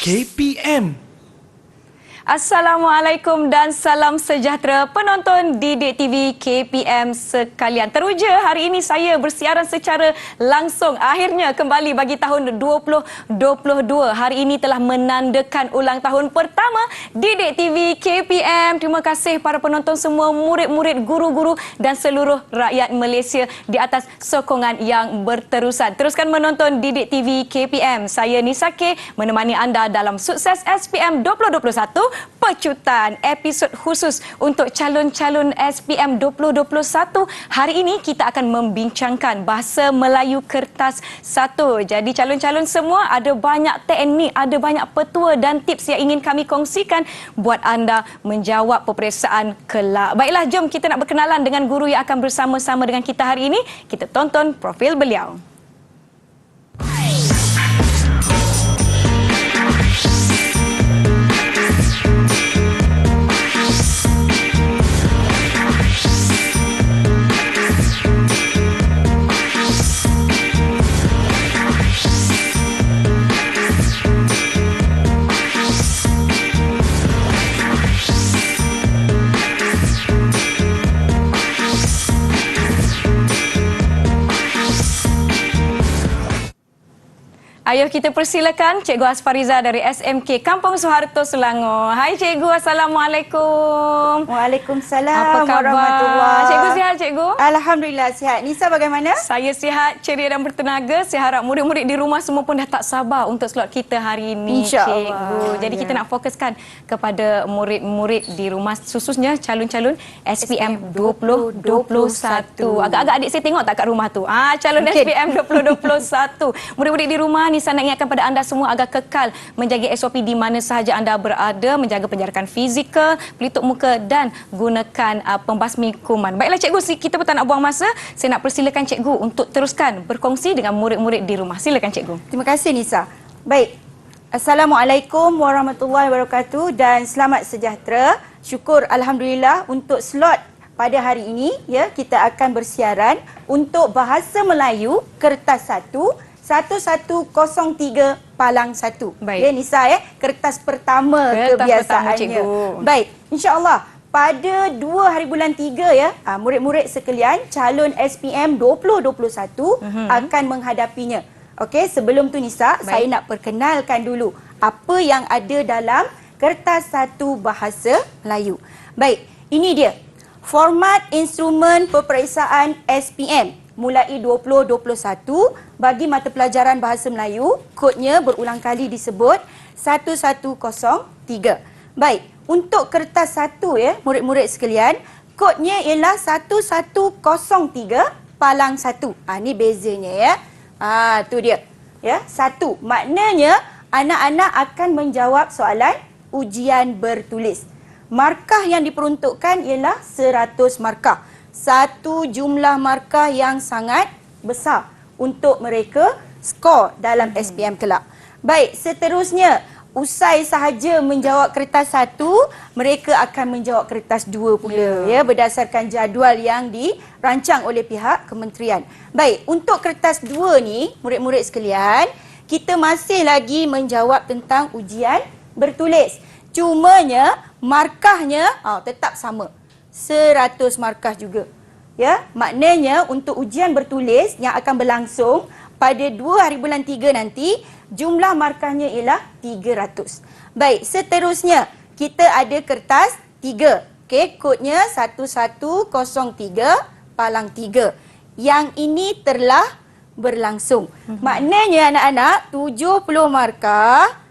KPM. Assalamualaikum dan salam sejahtera penonton Didik TV KPM sekalian. Teruja hari ini saya bersiaran secara langsung. Akhirnya kembali bagi tahun 2022. Hari ini telah menandakan ulang tahun pertama Didik TV KPM. Terima kasih para penonton semua, murid-murid, guru-guru dan seluruh rakyat Malaysia di atas sokongan yang berterusan. Teruskan menonton Didik TV KPM. Saya Nisa K menemani anda dalam Sukses SPM 2021. Pecutan episod khusus untuk calon-calon SPM 2021. Hari ini kita akan membincangkan bahasa Melayu kertas 1. Jadi calon-calon semua ada banyak teknik, ada banyak petua dan tips yang ingin kami kongsikan buat anda menjawab peperiksaan kelak. Baiklah, jom kita nak berkenalan dengan guru yang akan bersama-sama dengan kita hari ini. Kita tonton profil beliau. Ayuh kita persilakan Cikgu Asfariza dari SMK Kampung Soeharto, Selangor. Hai Cikgu, Assalamualaikum. Waalaikumsalam. Apa khabar? Cikgu sihat Cikgu? Alhamdulillah sihat. Nisa bagaimana? Saya sihat, ceria dan bertenaga. Saya harap murid-murid di rumah semua pun dah tak sabar untuk slot kita hari ini, Cikgu. Jadi kita nak fokuskan kepada murid-murid di rumah, khususnya calon-calon SPM 2021. Agak-agak adik saya tengok tak kat rumah tu? Calon SPM 2021. Murid-murid di rumah ni, saya nak ingatkan pada anda semua agar kekal menjaga SOP di mana sahaja anda berada, menjaga penjarakan fizikal, pelitup muka dan gunakan pembasmi kuman. Baiklah Cikgu, kita pun tak nak buang masa. Saya nak persilakan Cikgu untuk teruskan berkongsi dengan murid-murid di rumah. Silakan Cikgu. Terima kasih Nisa. Baik. Assalamualaikum warahmatullahi wabarakatuh dan selamat sejahtera. Syukur Alhamdulillah untuk slot pada hari ini ya, kita akan bersiaran untuk bahasa Melayu kertas 1103 Palang 1. Baik. Ya Nisa kertas pertama kebiasaannya. Baik, insya-Allah pada 2 hari bulan 3 ya, murid-murid sekalian calon SPM 2021 akan menghadapinya. Okey, sebelum tu Nisa, saya nak perkenalkan dulu apa yang ada dalam kertas 1 bahasa Melayu. Baik, ini dia. Format instrumen peperiksaan SPM mulai 2021 bagi mata pelajaran bahasa Melayu, kodnya berulang kali disebut 1103. Baik, untuk kertas 1 ya, murid-murid sekalian, kodnya ialah 1103 Palang 1. Ni bezanya ya. Tu dia. Ya, 1. Maknanya anak-anak akan menjawab soalan ujian bertulis. Markah yang diperuntukkan ialah 100 markah. Satu jumlah markah yang sangat besar untuk mereka skor dalam SPM kelak. Baik, seterusnya, usai sahaja menjawab kertas 1, mereka akan menjawab kertas 2 pula ya, berdasarkan jadual yang dirancang oleh pihak kementerian. Baik, untuk kertas 2 ni, murid-murid sekalian, kita masih lagi menjawab tentang ujian bertulis. Cumanya markahnya tetap sama. 100 markah juga. Ya, maknanya untuk ujian bertulis yang akan berlangsung pada 2 hari bulan 3 nanti, jumlah markahnya ialah 300. Baik, seterusnya kita ada kertas 3. Okey, kodnya 1103 Palang 3. Yang ini telah berlangsung. Maknanya anak-anak 70 markah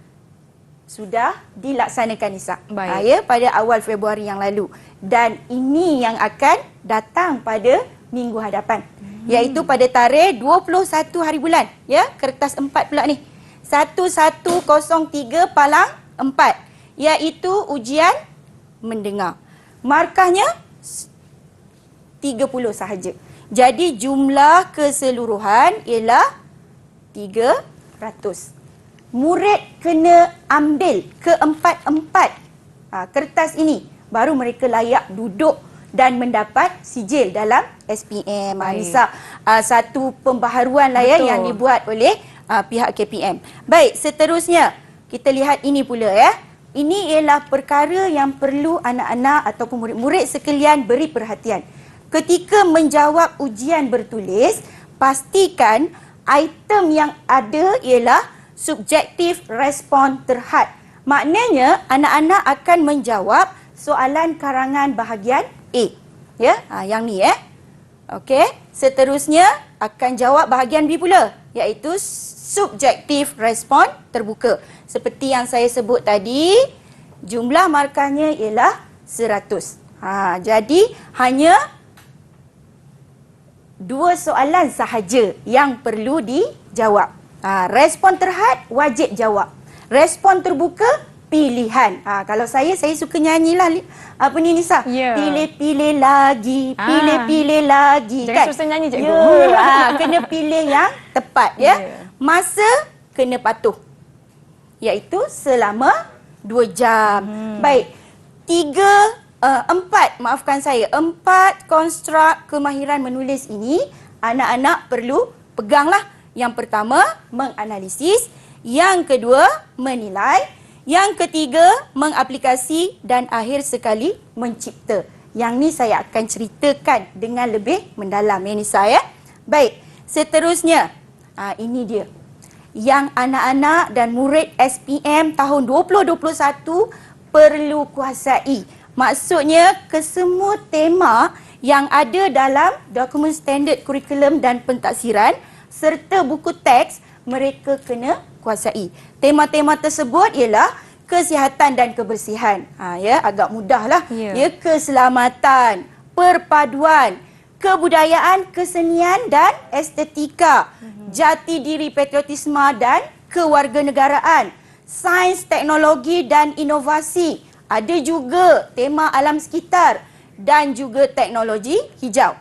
sudah dilaksanakan Nisa. Ya, pada awal Februari yang lalu. Dan ini yang akan datang pada minggu hadapan. Iaitu pada tarikh 21 hari bulan. Ya, kertas 4 pula ni. 1103 Palang 4. Iaitu ujian mendengar. Markahnya 30 sahaja. Jadi jumlah keseluruhan ialah 300. Murid kena ambil keempat-empat kertas ini, baru mereka layak duduk dan mendapat sijil dalam SPM. Nisa, satu pembaharuan lah ya yang dibuat oleh pihak KPM. Baik, seterusnya kita lihat ini pula ya. Ini ialah perkara yang perlu anak-anak ataupun murid-murid sekalian beri perhatian. Ketika menjawab ujian bertulis, pastikan item yang ada ialah subjektif respon terhad. Maknanya anak-anak akan menjawab soalan karangan bahagian A. Ya, yang ni Okey, seterusnya akan jawab bahagian B pula, iaitu subjektif respon terbuka. Seperti yang saya sebut tadi, jumlah markahnya ialah 100. Jadi hanya 2 soalan sahaja yang perlu dijawab. Respon terhad wajib jawab. Respon terbuka pilihan. Kalau saya suka nyanyilah apa ni Nisa? Yeah. Pilih-pilih lagi, pilih-pilih lagi. Jangan susah nyanyi, cikgu. Kena pilih yang tepat ya. Masa kena patuh. Iaitu selama 2 jam. Baik. 4 konstruk kemahiran menulis ini anak-anak perlu peganglah. Yang pertama, menganalisis. Yang kedua, menilai. Yang ketiga, mengaplikasi. Dan akhir sekali, mencipta. Yang ni saya akan ceritakan dengan lebih mendalam, Nisa ya. Baik, seterusnya. Ini dia. Yang anak-anak dan murid SPM tahun 2021 perlu kuasai. Maksudnya, kesemua tema yang ada dalam dokumen standard kurikulum dan pentaksiran serta buku teks, mereka kena kuasai. Tema-tema tersebut ialah kesihatan dan kebersihan. Agak mudahlah. Ya, keselamatan, perpaduan, kebudayaan, kesenian dan estetika, jati diri patriotisme dan kewarganegaraan, sains, teknologi dan inovasi. Ada juga tema alam sekitar dan juga teknologi hijau.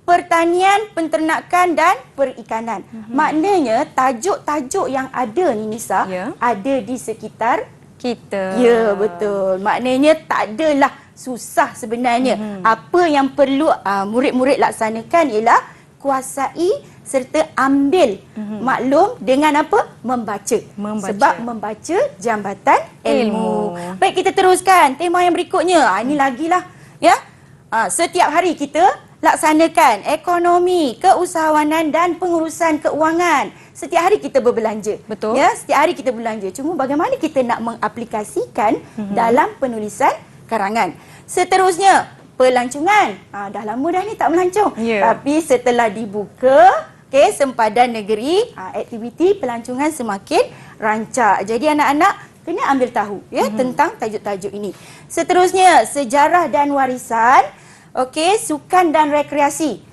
Pertanian, penternakan dan perikanan. Maknanya tajuk-tajuk yang ada ni Nisa, ada di sekitar kita. Ya, betul. Maknanya tak adalah susah sebenarnya. Apa yang perlu murid-murid laksanakan ialah kuasai serta ambil maklum dengan apa? Membaca. Sebab membaca jambatan ilmu. Baik, kita teruskan tema yang berikutnya. Ini lagilah ya. Setiap hari kita laksanakan ekonomi, keusahawanan dan pengurusan keuangan. Setiap hari kita berbelanja. Betul. Ya, setiap hari kita belanja. Cuma bagaimana kita nak mengaplikasikan dalam penulisan karangan. Seterusnya, pelancongan. Dah lama dah ni tak melancong. Tapi setelah dibuka sempadan negeri, aktiviti pelancongan semakin rancak. Jadi anak-anak kena ambil tahu tentang tajuk-tajuk ini. Seterusnya, sejarah dan warisan. Sukan dan rekreasi.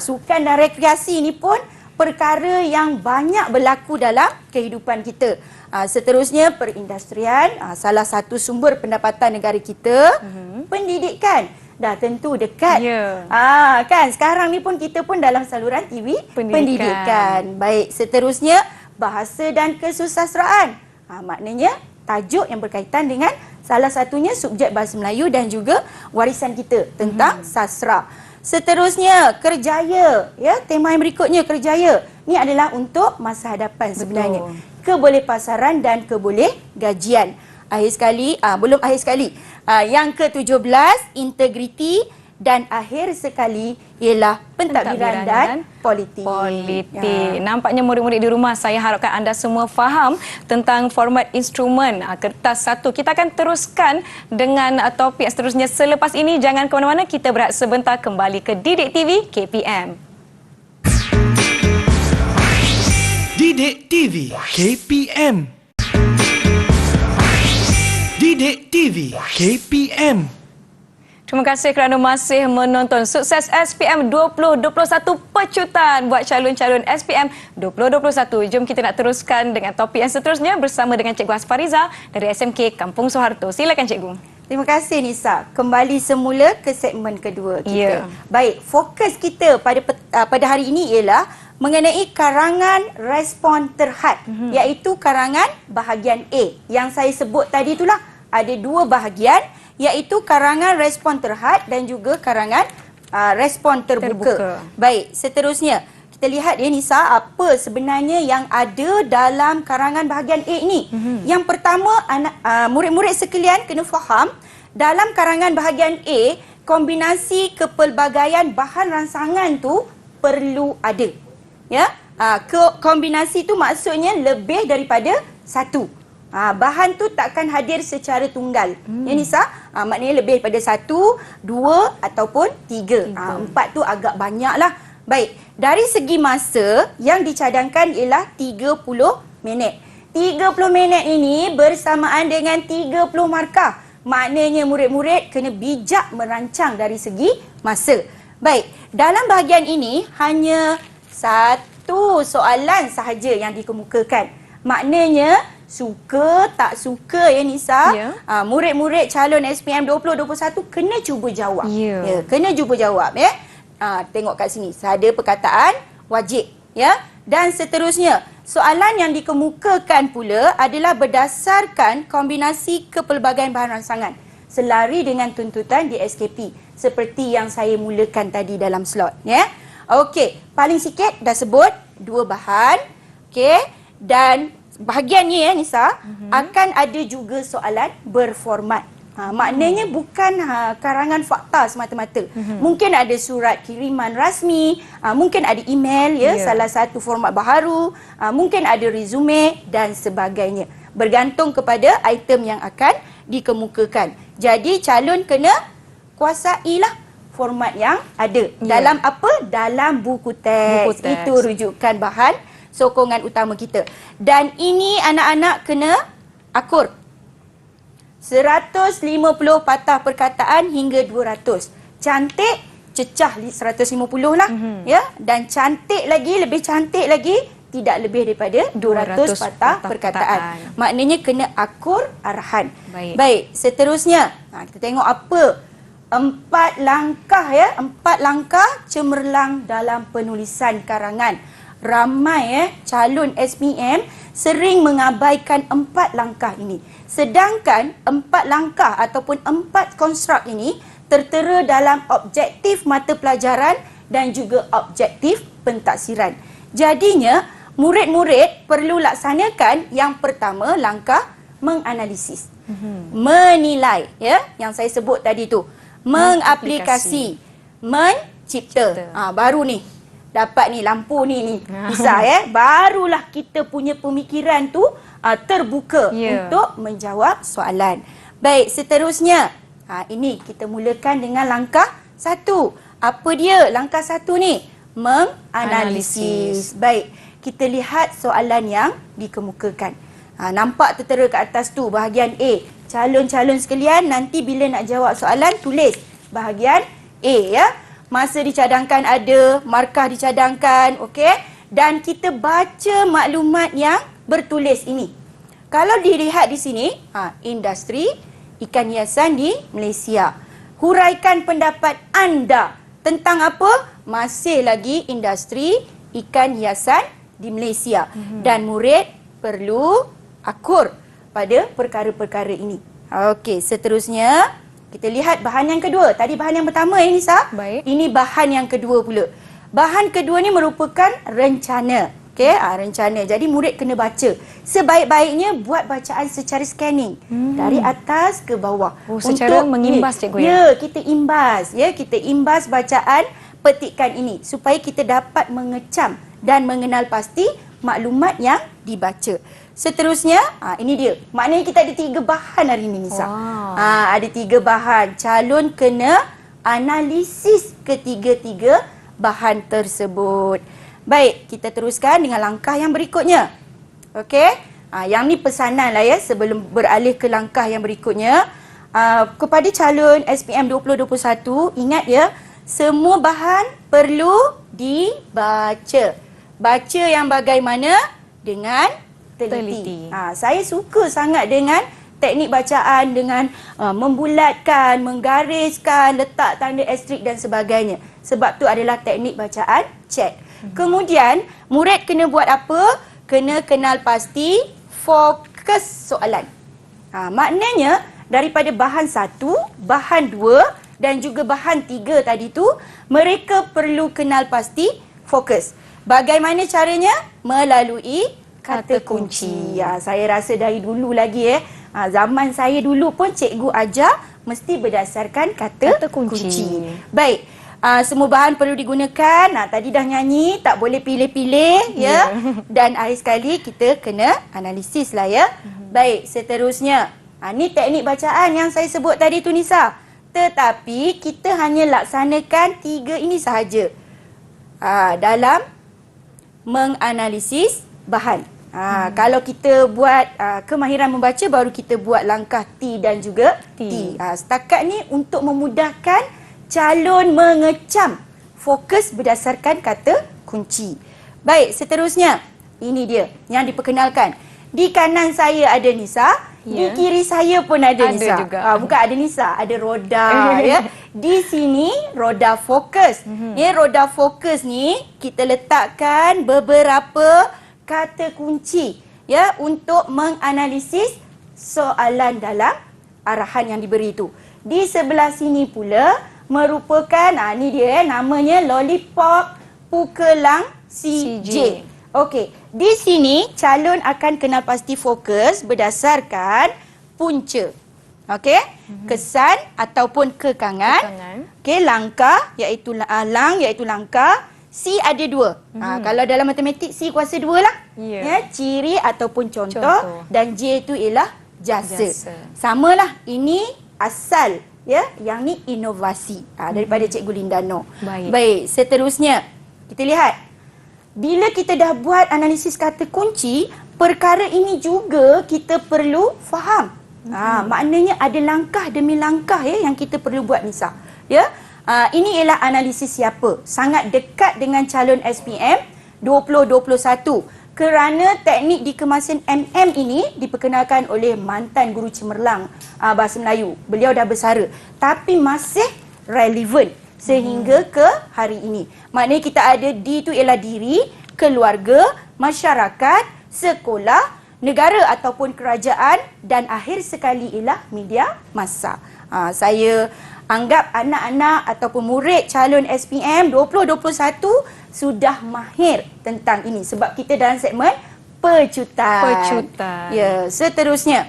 Sukan dan rekreasi ini pun perkara yang banyak berlaku dalam kehidupan kita. Seterusnya, perindustrian. Salah satu sumber pendapatan negara kita. Pendidikan. Dah tentu dekat. Kan sekarang ni pun kita pun dalam saluran TV pendidikan. Baik, seterusnya bahasa dan kesusasteraan. Maknanya tajuk yang berkaitan dengan salah satunya subjek bahasa Melayu dan juga warisan kita tentang sastra. Seterusnya, kerjaya. Ya, tema yang berikutnya kerjaya. Ini adalah untuk masa hadapan sebenarnya. Kebolehpasaran dan kebolehgajian. Akhir sekali, belum akhir sekali. Yang ke-17, integriti. Dan akhir sekali ialah pentadbiran dan politik. Nampaknya murid-murid di rumah, saya harapkan anda semua faham tentang format instrumen kertas satu. Kita akan teruskan dengan topik seterusnya selepas ini. Jangan ke mana-mana, kita berehat sebentar kembali ke Didik TV KPM. Didik TV KPM. Didik TV KPM. Terima kasih kerana masih menonton. Sukses SPM 2021 pecutan buat calon-calon SPM 2021. Jom kita nak teruskan dengan topik yang seterusnya bersama dengan Cikgu Hasfariza dari SMK Kampung Soeharto. Silakan Cikgu. Terima kasih Nisa. Kembali semula ke segmen kedua kita. Baik, fokus kita pada hari ini ialah mengenai karangan respon terhad, iaitu karangan bahagian A. Yang saya sebut tadi itulah ada 2 bahagian, iaitu karangan respon terhad dan juga karangan respon terbuka. Baik, seterusnya kita lihat ya Nisa, apa sebenarnya yang ada dalam karangan bahagian A ini. Yang pertama, murid-murid sekalian kena faham, dalam karangan bahagian A, kombinasi kepelbagaian bahan rangsangan tu perlu ada. Ya, kombinasi tu maksudnya lebih daripada satu. Bahan tu takkan hadir secara tunggal. Ya Nisa, maknanya lebih daripada satu, dua ataupun tiga. Empat tu agak banyak lah. Baik, dari segi masa yang dicadangkan ialah 30 minit. 30 minit ini bersamaan dengan 30 markah. Maknanya murid-murid kena bijak merancang dari segi masa. Baik, dalam bahagian ini hanya satu soalan sahaja yang dikemukakan. Maknanya suka tak suka ya Nisa, murid-murid calon SPM 2021 kena cuba jawab. Ya, kena cuba jawab ya. Tengok kat sini, ada perkataan wajib ya. Dan seterusnya, soalan yang dikemukakan pula adalah berdasarkan kombinasi kepelbagaian bahan rangsangan selari dengan tuntutan di SKP seperti yang saya mulakan tadi dalam slot ya. Okey, paling sikit dah sebut dua bahan. Okey, dan bahagiannya ya Nisa, akan ada juga soalan berformat. Maknanya bukan karangan fakta semata-mata. Mungkin ada surat kiriman rasmi, mungkin ada email ya, salah satu format baharu, mungkin ada resume dan sebagainya. Bergantung kepada item yang akan dikemukakan. Jadi calon kena kuasailah format yang ada. Dalam apa? Dalam buku teks. Itu rujukan bahan sokongan utama kita. Dan ini anak-anak kena akur. 150 patah perkataan hingga 200. Cantik, cecah 150 lah. Ya, dan cantik lagi, lebih cantik lagi, tidak lebih daripada 200 patah perkataan. Maknanya kena akur arahan. Baik, seterusnya kita tengok apa 4 langkah ya, 4 langkah cemerlang dalam penulisan karangan. Ramai calon SPM sering mengabaikan 4 langkah ini. Sedangkan 4 langkah ataupun 4 konstruk ini tertera dalam objektif mata pelajaran dan juga objektif pentaksiran. Jadinya, murid-murid perlu laksanakan yang pertama langkah menganalisis. Menilai ya, yang saya sebut tadi tu. Mengaplikasi, mencipta. Baru ni. Dapat ni lampu ni bisa ya. Barulah kita punya pemikiran tu terbuka untuk menjawab soalan. Baik, seterusnya. Ini kita mulakan dengan langkah 1. Apa dia langkah 1 ni? Menganalisis. Baik, kita lihat soalan yang dikemukakan. Nampak tertera kat atas tu bahagian A. Calon-calon sekalian, nanti bila nak jawab soalan tulis bahagian A ya. Masa dicadangkan ada, markah dicadangkan, okey? Dan kita baca maklumat yang bertulis ini. Kalau dilihat di sini, industri ikan hiasan di Malaysia. Huraikan pendapat anda tentang apa? Masih lagi industri ikan hiasan di Malaysia. Dan murid perlu akur pada perkara-perkara ini. Okey, seterusnya kita lihat bahan yang kedua. Tadi bahan yang pertama ya Nisa. Baik. Ini bahan yang kedua pula. Bahan kedua ni merupakan rencana. Okey, rencana. Jadi murid kena baca. Sebaik-baiknya buat bacaan secara scanning. Dari atas ke bawah. Secara mengimbas cikgu ya. Ya, kita imbas. Ya, kita imbas bacaan petikan ini supaya kita dapat mengecam dan mengenal pasti maklumat yang dibaca. Seterusnya, ini dia. Maknanya kita ada 3 bahan hari ini, Nisa. Ada 3 bahan. Calon kena analisis ketiga-tiga bahan tersebut. Baik, kita teruskan dengan langkah yang berikutnya. Okey? Yang ni pesanan lah ya sebelum beralih ke langkah yang berikutnya. Kepada calon SPM 2021, ingat ya, semua bahan perlu dibaca. Baca yang bagaimana? Dengan teliti. Saya suka sangat dengan teknik bacaan, dengan membulatkan, menggariskan, letak tanda astrik dan sebagainya. Sebab tu adalah teknik bacaan cek. Kemudian, murid kena buat apa? Kena kenal pasti fokus soalan. Maknanya, daripada bahan 1, bahan 2 dan juga bahan 3 tadi tu, mereka perlu kenal pasti fokus. Bagaimana caranya? Melalui kata kunci. Saya rasa dari dulu lagi zaman saya dulu pun cikgu ajar mesti berdasarkan kata kunci. Baik. Semua bahan perlu digunakan. Tadi dah nyanyi, tak boleh pilih-pilih ya. Dan akhir sekali kita kena analisis lah ya. Baik, seterusnya. Ni teknik bacaan yang saya sebut tadi tu Nisa. Tetapi kita hanya laksanakan 3 ini sahaja. Dalam menganalisis bahan. Kalau kita buat kemahiran membaca, baru kita buat langkah T dan juga T. Setakat ni untuk memudahkan calon mengecam fokus berdasarkan kata kunci. Baik, seterusnya. Ini dia yang diperkenalkan. Di kanan saya ada Nisa, di kiri saya pun ada Nisa. Juga. Bukan ada Nisa, ada roda ya. Di sini roda fokus. Ya, roda fokus ni kita letakkan beberapa kata kunci ya untuk menganalisis soalan dalam arahan yang diberi itu. Di sebelah sini pula merupakan ni dia namanya Lollipop Pukelang CJ. Okey, di sini calon akan kenal pasti fokus berdasarkan punca. Okey, kesan ataupun kekangan. Okey, langkah iaitu lang iaitu langkah. C ada 2. Kalau dalam matematik C kuasa 2 lah. Ya, ciri ataupun contoh. Dan J itu ialah jasa. Samalah, ini asal ya, yang ni inovasi daripada Cikgu Lindano. Baik, seterusnya kita lihat. Bila kita dah buat analisis kata kunci, perkara ini juga kita perlu faham. Maknanya ada langkah demi langkah yang kita perlu buat Nisa. Ya. Ini ialah analisis siapa? Sangat dekat dengan calon SPM 2021. Kerana teknik dikemasan MM ini diperkenalkan oleh mantan guru cemerlang Bahasa Melayu. Beliau dah bersara. Tapi masih relevan sehingga ke hari ini. Maknanya kita ada D itu ialah diri, keluarga, masyarakat, sekolah, negara ataupun kerajaan dan akhir sekali ialah media massa. Saya anggap anak-anak ataupun murid calon SPM 2021 sudah mahir tentang ini sebab kita dalam segmen pecutan. Ya, seterusnya.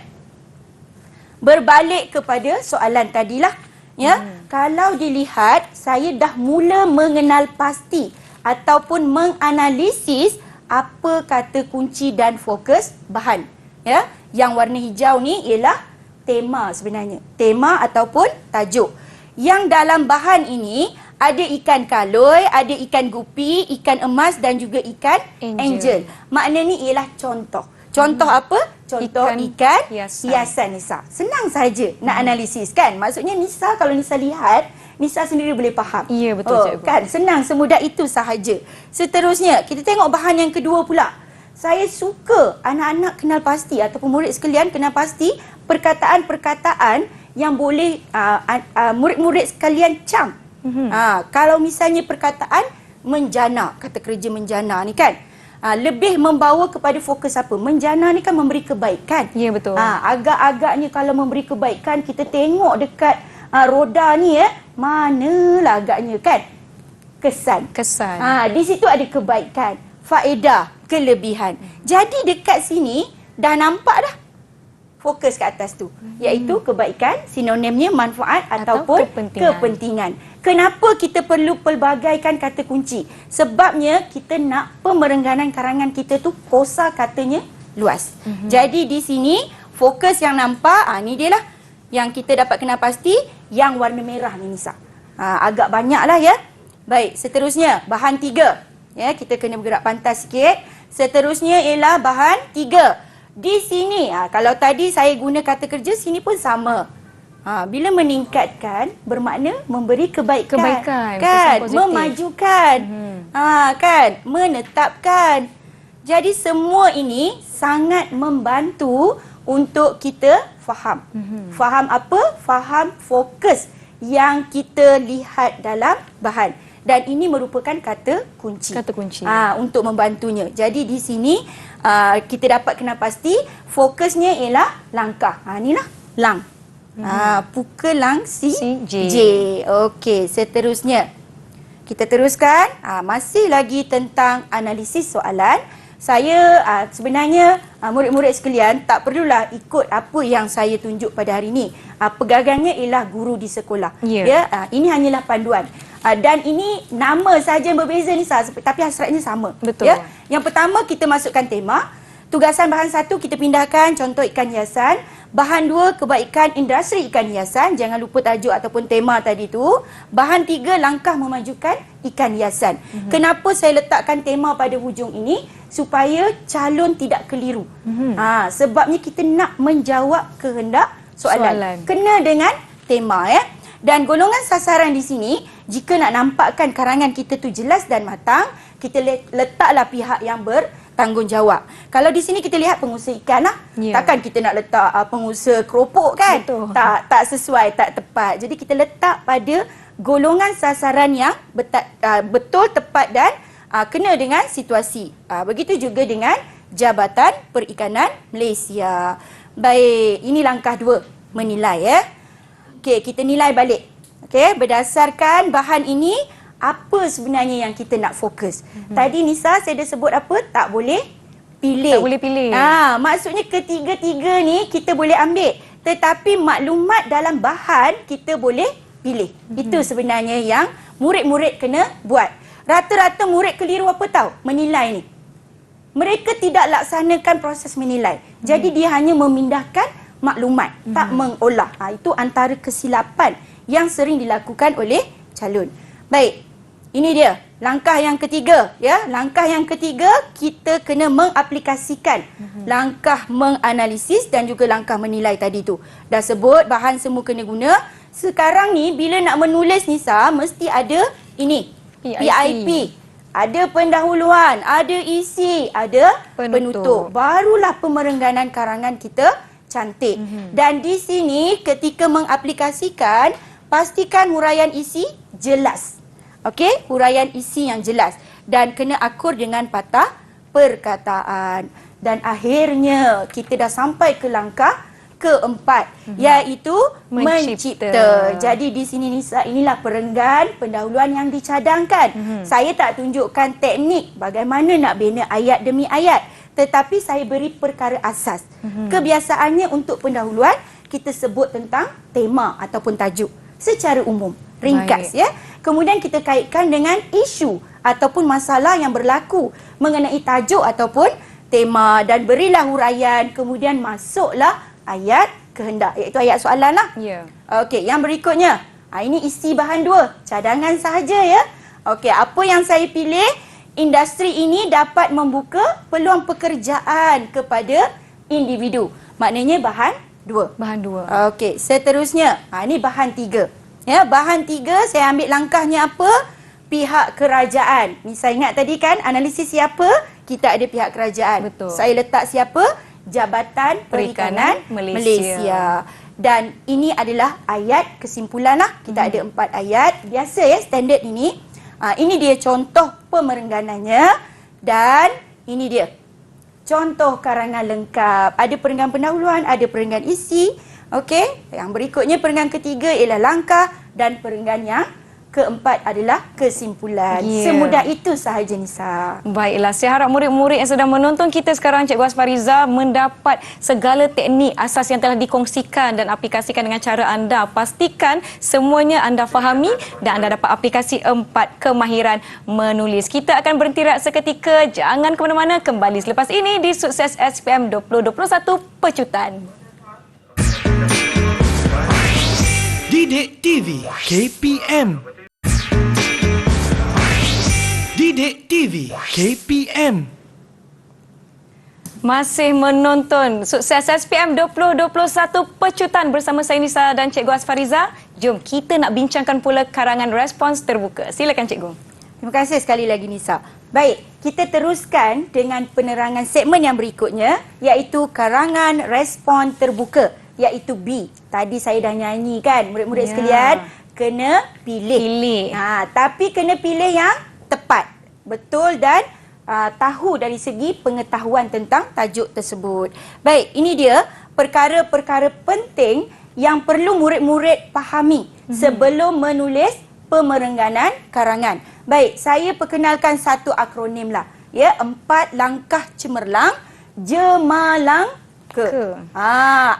Berbalik kepada soalan tadilah. Ya, kalau dilihat saya dah mula mengenal pasti ataupun menganalisis apa kata kunci dan fokus bahan. Ya, yang warna hijau ni ialah tema sebenarnya. Tema ataupun tajuk. Yang dalam bahan ini ada ikan kaloi, ada ikan gupi, ikan emas dan juga ikan angel. Maknanya ialah contoh. Contoh apa? Contoh ikan hiasan Nisa. Senang saja nak analisis kan? Maksudnya Nisa, kalau Nisa lihat, Nisa sendiri boleh faham. Ya, betul cikgu. Kan? Senang, semudah itu sahaja. Seterusnya, kita tengok bahan yang kedua pula. Saya suka anak-anak kenal pasti ataupun murid sekalian kenal pasti perkataan-perkataan yang boleh murid-murid sekalian cam. Kalau misalnya perkataan menjana, kata kerja menjana ni kan, lebih membawa kepada fokus apa? Menjana ni kan memberi kebaikan. Ya, betul. Agak-agaknya kalau memberi kebaikan, kita tengok dekat roda ni manalah agaknya kan? Kesan. Di situ ada kebaikan, faedah, kelebihan. Jadi dekat sini dah nampak dah fokus ke atas tu, iaitu kebaikan, sinonimnya manfaat ataupun kepentingan. Kenapa kita perlu pelbagaikan kata kunci? Sebabnya kita nak pemerengganan karangan kita tu kosa katanya luas. Jadi di sini fokus yang nampak, ni dia lah yang kita dapat kenal pasti, yang warna merah ni Nisa. Agak banyak lah ya. Baik, seterusnya bahan 3. Ya, kita kena bergerak pantas sikit. Seterusnya ialah bahan 3. Di sini, kalau tadi saya guna kata kerja, sini pun sama. Bila meningkatkan, bermakna memberi kebaikan. Kan? Memajukan. Kan? Menetapkan. Jadi semua ini sangat membantu untuk kita faham. Faham apa? Faham fokus yang kita lihat dalam bahan. Dan ini merupakan kata kunci. Untuk membantunya. Jadi di sini kita dapat kenal pasti fokusnya ialah langkah. Inilah lang. Pukelang si J. Okey, seterusnya. kita teruskan. Masih lagi tentang analisis soalan. Saya sebenarnya murid-murid sekalian tak perlulah ikut apa yang saya tunjuk pada hari ini. Pegangannya ialah guru di sekolah. Ini hanyalah panduan. Dan ini nama saja berbeza ni tapi hasratnya sama. Betul. Yang pertama kita masukkan tema. Tugasan bahan 1 kita pindahkan contoh ikan hiasan. Bahan 2 kebaikan industri ikan hiasan. Jangan lupa tajuk ataupun tema tadi tu. Bahan 3 langkah memajukan ikan hiasan. Kenapa saya letakkan tema pada hujung ini? Supaya calon tidak keliru. Sebabnya kita nak menjawab kehendak soalan. Kena dengan tema Dan golongan sasaran di sini, jika nak nampakkan karangan kita tu jelas dan matang, kita letaklah pihak yang bertanggungjawab. Kalau di sini kita lihat pengusaha ikan lah. Takkan kita nak letak pengusaha keropok kan? Betul. Tak sesuai, tak tepat. Jadi kita letak pada golongan sasaran yang betul, tepat dan kena dengan situasi. Begitu juga dengan Jabatan Perikanan Malaysia. Baik, ini langkah 2, menilai Okey, kita nilai balik. Okey, berdasarkan bahan ini, apa sebenarnya yang kita nak fokus? Tadi Nisa saya dah sebut apa? Tak boleh pilih. Tak boleh pilih. Maksudnya ketiga-tiga ni kita boleh ambil. Tetapi maklumat dalam bahan kita boleh pilih. Itu sebenarnya yang murid-murid kena buat. Rata-rata murid keliru apa tahu? Menilai ni. Mereka tidak laksanakan proses menilai. Jadi dia hanya memindahkan maklumat, tak mengolah. Itu antara kesilapan yang sering dilakukan oleh calon. Baik, ini dia langkah yang ketiga. Langkah yang ketiga, kita kena mengaplikasikan langkah menganalisis dan juga langkah menilai tadi tu. Dah sebut bahan semua kena guna. Sekarang ni bila nak menulis Nisa, mesti ada ini, PIP. Ada pendahuluan, ada isi, ada penutup. Barulah pemerengganan karangan kita cantik. Dan di sini ketika mengaplikasikan, pastikan huraian isi jelas. Okey, huraian isi yang jelas dan kena akur dengan patah perkataan. Dan akhirnya kita dah sampai ke langkah keempat, iaitu mencipta. Jadi di sini Nisa, inilah perenggan pendahuluan yang dicadangkan. Saya tak tunjukkan teknik bagaimana nak bina ayat demi ayat, tetapi saya beri perkara asas. Kebiasaannya untuk pendahuluan, kita sebut tentang tema ataupun tajuk secara umum, ringkas. Kemudian kita kaitkan dengan isu ataupun masalah yang berlaku mengenai tajuk ataupun tema dan berilah huraian. Kemudian masuklah ayat kehendak, iaitu ayat soalan lah. Okey, yang berikutnya, ini isi bahan 2, cadangan sahaja Okey, apa yang saya pilih? Industri ini dapat membuka peluang pekerjaan kepada individu. Maknanya bahan 2. Bahan 2. Okey, seterusnya, ini bahan 3. Bahan 3 saya ambil langkahnya apa? Pihak kerajaan. Ni saya ingat tadi kan, analisis siapa? Kita ada pihak kerajaan. Betul. Saya letak siapa? Jabatan Perikanan Malaysia. Dan ini adalah ayat kesimpulan lah. Kita ada 4 ayat. Biasa standard ini. Ini dia contoh pemerengganannya. Dan ini dia contoh karangan lengkap. Ada perenggan pendahuluan, ada perenggan isi. Okey. Yang berikutnya perenggan ketiga ialah langkah. Dan perenggan yang keempat adalah kesimpulan. Semudah itu sahaja Nisa. Baiklah, saya harap murid-murid yang sedang menonton kita sekarang, Cikgu Asfariza, mendapat segala teknik asas yang telah dikongsikan dan aplikasikan dengan cara anda. Pastikan semuanya anda fahami dan anda dapat aplikasi 4 kemahiran menulis. Kita akan berhenti rehat seketika. Jangan ke mana-mana. Kembali selepas ini di Sukses SPM 2021 Pecutan. Didik TV KPM. Didik TV KPM. Masih menonton Sukses SPM 2021 Pecutan bersama saya Nisa dan Cikgu Asfariza. Jom kita nak bincangkan pula karangan respons terbuka. Silakan Cikgu. Terima kasih sekali lagi Nisa. Baik, kita teruskan dengan penerangan segmen yang berikutnya, iaitu karangan respon terbuka, iaitu B. Tadi saya dah nyanyi kan, murid-murid sekalian, kena pilih. Tapi kena pilih yang tepat, betul dan tahu dari segi pengetahuan tentang tajuk tersebut. Baik, ini dia perkara-perkara penting yang perlu murid-murid fahami sebelum menulis pemerengganan karangan. Baik, saya perkenalkan satu akronim lah. Ya, 4 langkah cemerlang Jemalangka.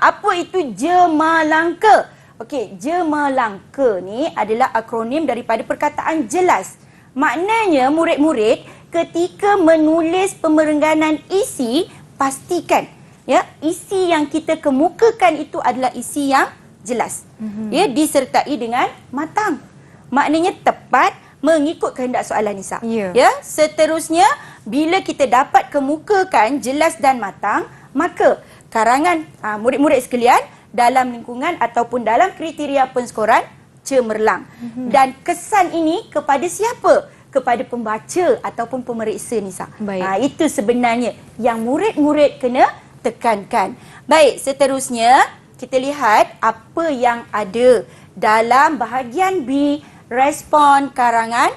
Apa itu Jemalangka? Okey, Jemalangka ni adalah akronim daripada perkataan jelas. Maknanya murid-murid ketika menulis pemerengganan isi, pastikan ya isi yang kita kemukakan itu adalah isi yang jelas. Ya, disertai dengan matang. Maknanya tepat mengikut kehendak soalan Nisa. Ya, seterusnya bila kita dapat kemukakan jelas dan matang, maka karangan murid-murid sekalian dalam lingkungan ataupun dalam kriteria penskoran cemerlang. Dan kesan ini kepada siapa? Kepada pembaca ataupun pemeriksa Nisa. Itu sebenarnya yang murid-murid kena tekankan. Baik, seterusnya kita lihat apa yang ada dalam bahagian B, respon karangan.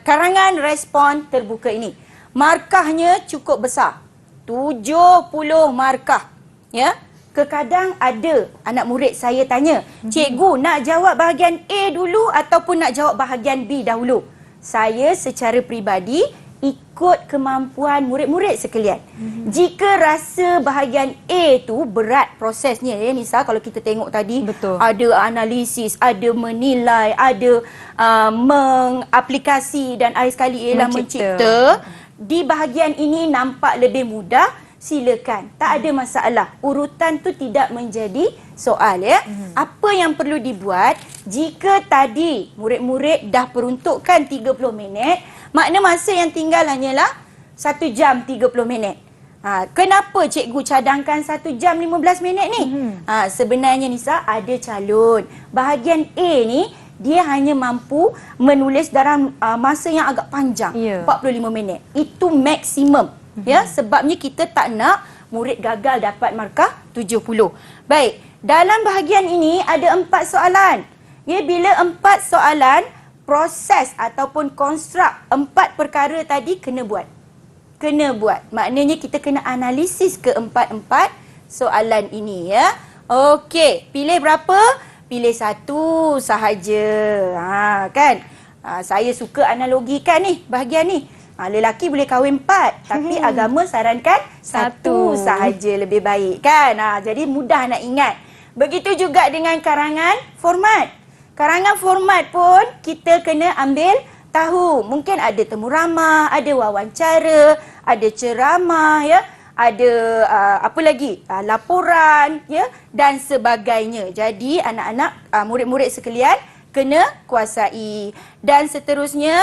Karangan respon terbuka ini. Markahnya cukup besar. 70 markah. Ya. Kadang ada anak murid saya tanya, cikgu nak jawab bahagian A dulu ataupun nak jawab bahagian B dahulu? Saya secara peribadi ikut kemampuan murid-murid sekalian. Jika rasa bahagian A tu berat prosesnya ya Nisa, kalau kita tengok tadi, ada analisis, ada menilai, ada mengaplikasi dan akhir sekali ialah mencipta. Di bahagian ini nampak lebih mudah, silakan. Tak ada masalah. Urutan tu tidak menjadi soal ya. Apa yang perlu dibuat jika tadi murid-murid dah peruntukkan 30 minit, makna masa yang tinggal hanyalah 1 jam 30 minit. Kenapa cikgu cadangkan 1 jam 15 minit ni? Sebenarnya Nisa, ada calon. Bahagian A ni dia hanya mampu menulis dalam masa yang agak panjang, 45 minit. Itu maksimum. Ya, sebabnya kita tak nak murid gagal dapat markah 70. Baik, dalam bahagian ini ada 4 soalan. Ya, bila 4 soalan, proses ataupun konstruk 4 perkara tadi kena buat. Kena buat. Maknanya kita kena analisis keempat-empat soalan ini ya. Okey, pilih berapa? Pilih 1 sahaja. Kan? Saya suka analogikan ni, bahagian ni. Lelaki boleh kahwin 4, tapi agama sarankan 1 sahaja lebih baik kan. Jadi mudah nak ingat. Begitu juga dengan karangan format. Karangan format pun kita kena ambil tahu. Mungkin ada temu ramah, ada wawancara, ada ceramah ya, ada apa lagi? Laporan ya dan sebagainya. Jadi anak-anak murid-murid sekalian kena kuasai. Dan seterusnya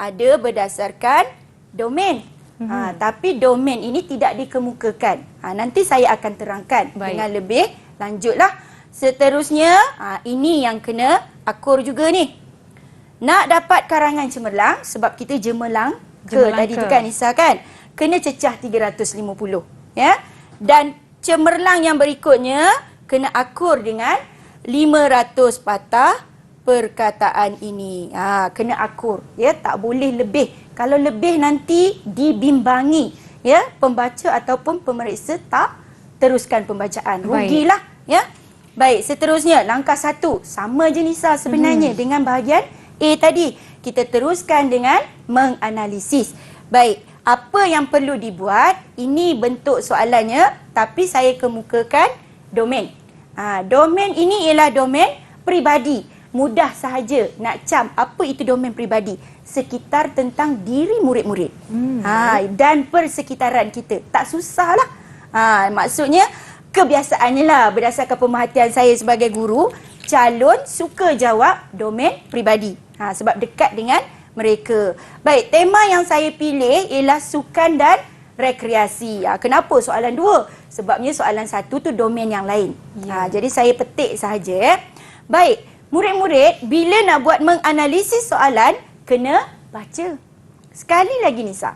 ada berdasarkan domain. Tapi domain ini tidak dikemukakan. Nanti saya akan terangkan dengan lebih lanjutlah. Seterusnya, ini yang kena akur juga ni. Nak dapat karangan cemerlang, sebab kita jemerlang ke tadi tu kan Nisa kan, kena cecah 350. Ya? Dan cemerlang yang berikutnya, kena akur dengan 500 patah perkataan ini. Kena akur. Ya? Tak boleh lebih. Kalau lebih nanti dibimbangi. Ya? Pembaca ataupun pemeriksa tak teruskan pembacaan. Rugilah. Ya? Baik, seterusnya langkah 1 sama je Nisa sebenarnya dengan bahagian A tadi. Kita teruskan dengan menganalisis. Baik, apa yang perlu dibuat? Ini bentuk soalannya, tapi saya kemukakan domain. Domain ini ialah domain peribadi. Mudah sahaja nak cam apa itu domain peribadi. Sekitar tentang diri murid-murid. Dan persekitaran kita. Tak susahlah. Maksudnya kebiasaannya lah, berdasarkan pemerhatian saya sebagai guru, calon suka jawab domain peribadi. Sebab dekat dengan mereka. Baik, tema yang saya pilih ialah sukan dan rekreasi. Kenapa soalan 2? Sebabnya soalan 1 tu domain yang lain. Jadi saya petik sahaja. Baik, murid-murid bila nak buat menganalisis soalan, kena baca. Sekali lagi Nisa,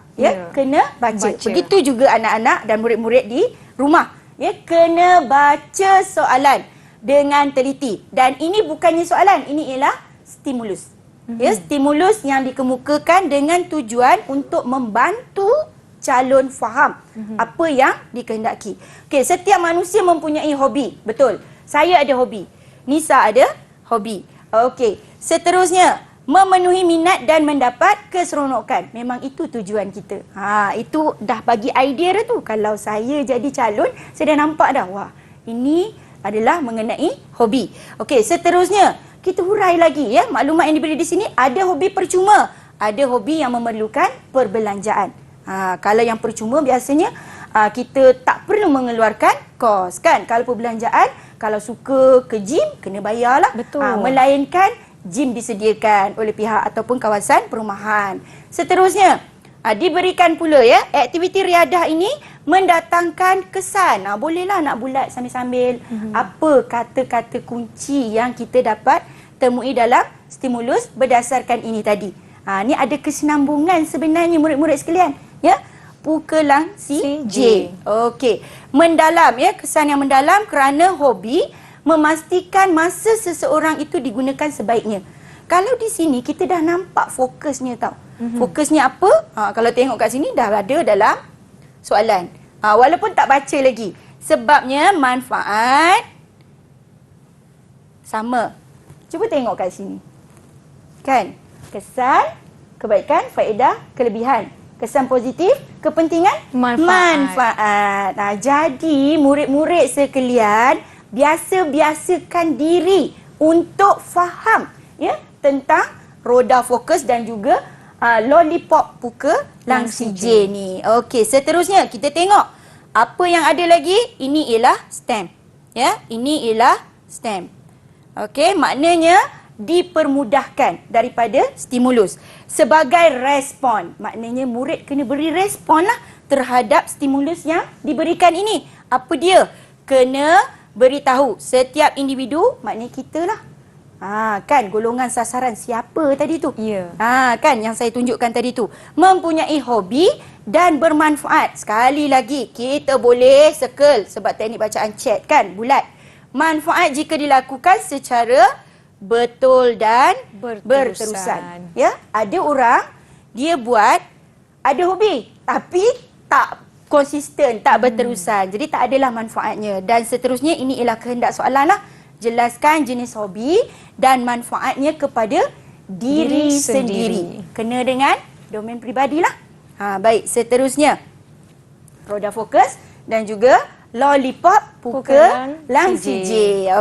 kena baca. Begitu juga anak-anak dan murid-murid di rumah. Ya, kena baca soalan dengan teliti. Dan ini bukannya soalan, ini ialah stimulus. Ya, stimulus yang dikemukakan dengan tujuan untuk membantu calon faham apa yang dikehendaki. Okey, setiap manusia mempunyai hobi. Betul. Saya ada hobi. Nisa ada hobi. Okey, seterusnya memenuhi minat dan mendapat keseronokan. Memang itu tujuan kita. Itu dah bagi idea dah tu. Kalau saya jadi calon, saya dah nampak dah. Wah, ini adalah mengenai hobi. Okey, seterusnya kita hurai lagi ya. Maklumat yang diberi di sini, ada hobi percuma, ada hobi yang memerlukan perbelanjaan. Kalau yang percuma biasanya kita tak perlu mengeluarkan kos kan. Kalau perbelanjaan, kalau suka ke gym kena bayarlah. Betul. Melainkan gym disediakan oleh pihak ataupun kawasan perumahan. Seterusnya, diberikan pula ya, aktiviti riadah ini mendatangkan kesan. Bolehlah nak bulat sambil-sambil. Apa kata-kata kunci yang kita dapat temui dalam stimulus berdasarkan ini tadi. Ni ada kesinambungan sebenarnya murid-murid sekalian. Ya, pukelang si J. Okey. Mendalam ya, kesan yang mendalam kerana hobi memastikan masa seseorang itu digunakan sebaiknya. Kalau di sini kita dah nampak fokusnya tau. Fokusnya apa? Kalau tengok kat sini dah ada dalam soalan. Walaupun tak baca lagi. Sebabnya manfaat sama. Cuba tengok kat sini. Kan? Kesan, kebaikan, faedah, kelebihan. Kesan positif, kepentingan, manfaat. Jadi murid-murid sekalian, biasa-biasakan diri untuk faham ya tentang roda fokus dan juga lollipop pukelang si J ni. Okey, seterusnya kita tengok apa yang ada lagi. Ini ialah stem. Ya, ini ialah stem. Okey, maknanya dipermudahkan daripada stimulus sebagai respon. Maknanya murid kena beri respon lah terhadap stimulus yang diberikan ini. Apa dia? Kena beritahu setiap individu, maknanya kita lah. Kan golongan sasaran siapa tadi tu? Ya. Kan yang saya tunjukkan tadi tu. Mempunyai hobi dan bermanfaat. Sekali lagi, kita boleh circle sebab teknik bacaan chat kan, bulat. Manfaat jika dilakukan secara betul dan berterusan. Ya, ada orang dia buat ada hobi tapi tak konsisten, tak berterusan. Jadi tak adalah manfaatnya. Dan seterusnya, ini ialah kehendak soalan lah. Jelaskan jenis hobi dan manfaatnya kepada diri sendiri. Kena dengan domain peribadilah. Baik, seterusnya roda fokus dan juga lollipop pukelang si J.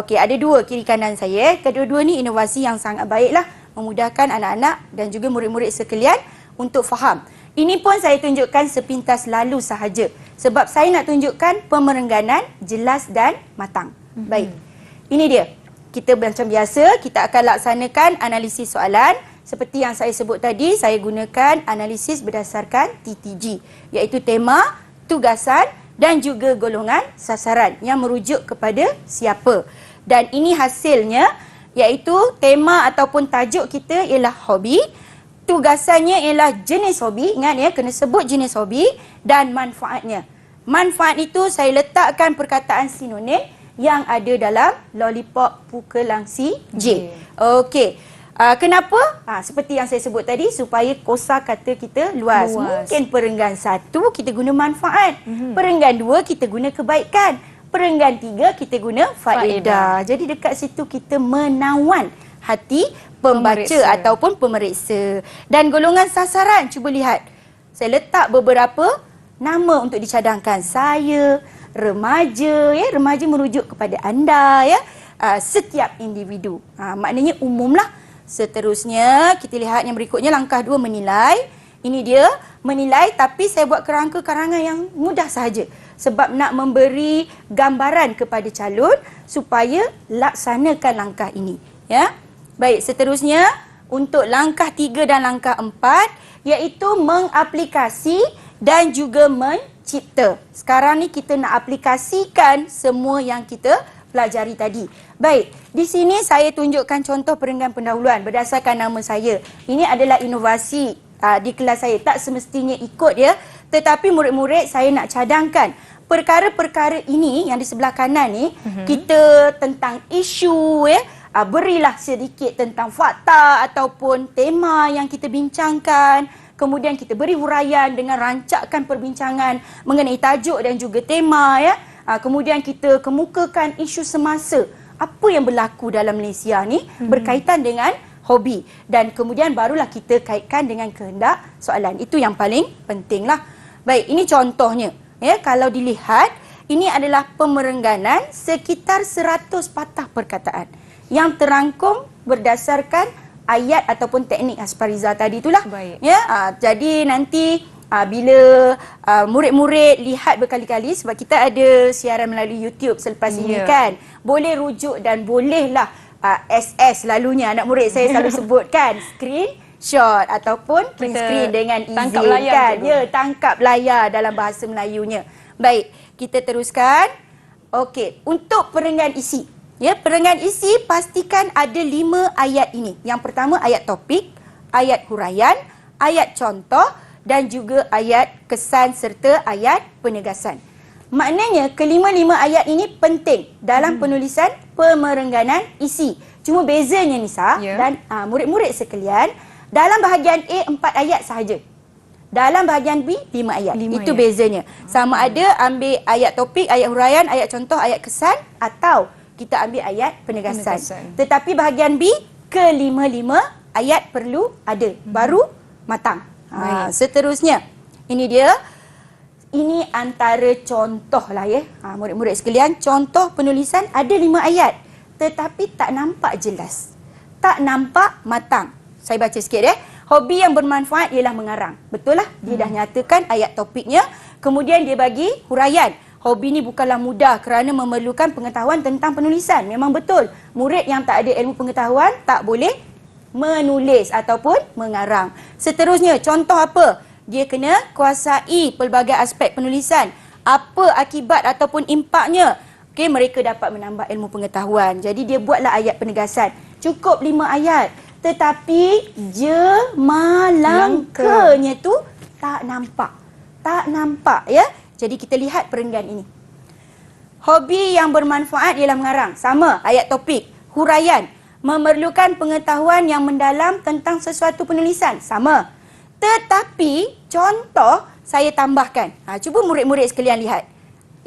Okey, ada dua kiri kanan saya. Kedua-dua ni inovasi yang sangat baiklah, memudahkan anak-anak dan juga murid-murid sekalian untuk faham. Ini pun saya tunjukkan sepintas lalu sahaja sebab saya nak tunjukkan pemerengganan jelas dan matang. Baik, ini dia. Kita macam biasa, kita akan laksanakan analisis soalan. Seperti yang saya sebut tadi, saya gunakan analisis berdasarkan TTG, iaitu tema, tugasan dan juga golongan sasaran yang merujuk kepada siapa. Dan ini hasilnya, iaitu tema ataupun tajuk kita ialah hobi. Tugasannya ialah jenis hobi. Ingat ya, kena sebut jenis hobi dan manfaatnya. Manfaat itu saya letakkan perkataan sinonim yang ada dalam lollipop pukelang si J. Okey. Kenapa? Seperti yang saya sebut tadi, supaya kosakata kita luas. Mungkin perenggan 1 kita guna manfaat. Perenggan 2 kita guna kebaikan. Perenggan 3 kita guna faedah. Jadi dekat situ kita menawan hati pembaca ataupun pemeriksa. Dan golongan sasaran, cuba lihat. Saya letak beberapa nama untuk dicadangkan. Saya, remaja, ya, remaja merujuk kepada anda, ya. Setiap individu. Maknanya umumlah. Seterusnya, kita lihat yang berikutnya, langkah 2 menilai. Ini dia, menilai, tapi saya buat kerangka karangan yang mudah sahaja. Sebab nak memberi gambaran kepada calon supaya laksanakan langkah ini. Ya. Baik, seterusnya untuk langkah 3 dan langkah 4, iaitu mengaplikasi dan juga mencipta. Sekarang ni kita nak aplikasikan semua yang kita pelajari tadi. Baik, di sini saya tunjukkan contoh perenggan pendahuluan berdasarkan nama saya. Ini adalah inovasi di kelas saya. Tak semestinya ikut ya, tetapi murid-murid saya nak cadangkan perkara-perkara ini yang di sebelah kanan ni, kita tentang isu ya, berilah sedikit tentang fakta ataupun tema yang kita bincangkan. Kemudian kita beri huraian dengan rancakkan perbincangan mengenai tajuk dan juga tema ya. Kemudian kita kemukakan isu semasa. Apa yang berlaku dalam Malaysia ni berkaitan dengan hobi. Dan kemudian barulah kita kaitkan dengan kehendak soalan. Itu yang paling pentinglah. Baik, ini contohnya. Ya, kalau dilihat, ini adalah pemerengganan sekitar 100 patah perkataan yang terangkum berdasarkan ayat ataupun teknik Aspariza tadi itulah. Baik. Ya, jadi nanti bila murid-murid lihat berkali-kali, sebab kita ada siaran melalui YouTube selepas ini kan, boleh rujuk dan bolehlah SS selalunya anak murid saya selalu sebutkan screenshot ataupun print screen dengan izin tangkap layar kan. Ya, tangkap layar dalam bahasa Melayunya. Baik, kita teruskan. Okey, untuk perenggan isi. Ya, perenggan isi pastikan ada 5 ayat ini. Yang pertama ayat topik, ayat huraian, ayat contoh dan juga ayat kesan serta ayat penegasan. Maknanya kelima-lima ayat ini penting dalam penulisan pemerengganan isi. Cuma bezanya Nisa dan murid-murid sekalian, dalam bahagian A 4 ayat sahaja. Dalam bahagian B 5 ayat. Itu bezanya. Sama ada ambil ayat topik, ayat huraian, ayat contoh, ayat kesan atau kita ambil ayat penegasan. Tetapi bahagian B kelima-lima ayat perlu ada. Baru matang. Seterusnya, ini dia. Ini antara contoh lah ya. Murid-murid sekalian, contoh penulisan ada 5 ayat. Tetapi tak nampak jelas. Tak nampak matang. Saya baca sikit ya. Hobi yang bermanfaat ialah mengarang. Betul lah. Dia dah nyatakan ayat topiknya. Kemudian dia bagi huraian. Hobi ni bukanlah mudah kerana memerlukan pengetahuan tentang penulisan. Memang betul. Murid yang tak ada ilmu pengetahuan tak boleh menulis ataupun mengarang. Seterusnya, contoh apa? Dia kena kuasai pelbagai aspek penulisan. Apa akibat ataupun impaknya? Okey, mereka dapat menambah ilmu pengetahuan. Jadi dia buatlah ayat penegasan. Cukup 5 ayat. Tetapi jemalangkanya tu tak nampak. Tak nampak ya. Jadi kita lihat perenggan ini. Hobi yang bermanfaat ialah mengarang. Sama, ayat topik. Huraian. Memerlukan pengetahuan yang mendalam tentang sesuatu penulisan. Sama. Tetapi contoh saya tambahkan. Cuba murid-murid sekalian lihat.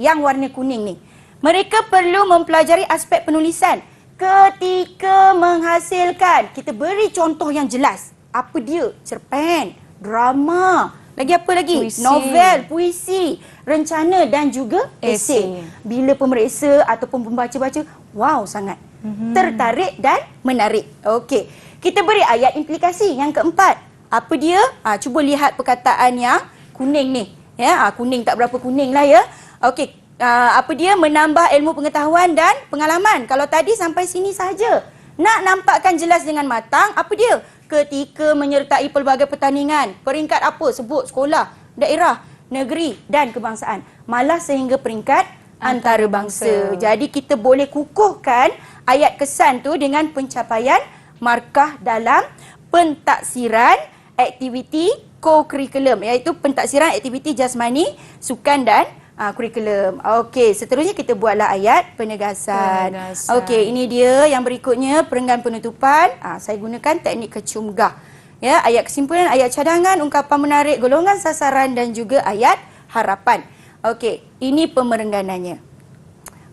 Yang warna kuning ni. Mereka perlu mempelajari aspek penulisan ketika menghasilkan. Kita beri contoh yang jelas. Apa dia? Cerpen, drama, lagi apa lagi? Puisi. Novel, puisi, rencana dan juga esei. Bila pemeriksa ataupun pembaca-baca, wow sangat. Tertarik dan menarik. Okey. Kita beri ayat implikasi yang keempat. Apa dia? Cuba lihat perkataan yang kuning ni. Ya, kuning tak berapa kuning lah ya. Okey. Apa dia? Menambah ilmu pengetahuan dan pengalaman. Kalau tadi sampai sini saja. Nak nampakkan jelas dengan matang, apa dia? Ketika menyertai pelbagai pertandingan. Peringkat apa? Sebut sekolah, daerah, negeri dan kebangsaan. Malah sehingga peringkat antarabangsa. Jadi kita boleh kukuhkan ayat kesan tu dengan pencapaian markah dalam pentaksiran aktiviti co-curriculum, iaitu pentaksiran aktiviti jasmani, sukan dan kurikulum. Okey, seterusnya kita buatlah ayat penegasan. Okey, ini dia yang berikutnya, perenggan penutupan. Saya gunakan teknik kecumgah. Ya, ayat kesimpulan, ayat cadangan, ungkapan menarik, golongan sasaran dan juga ayat harapan. Okey, ini pemerengganannya.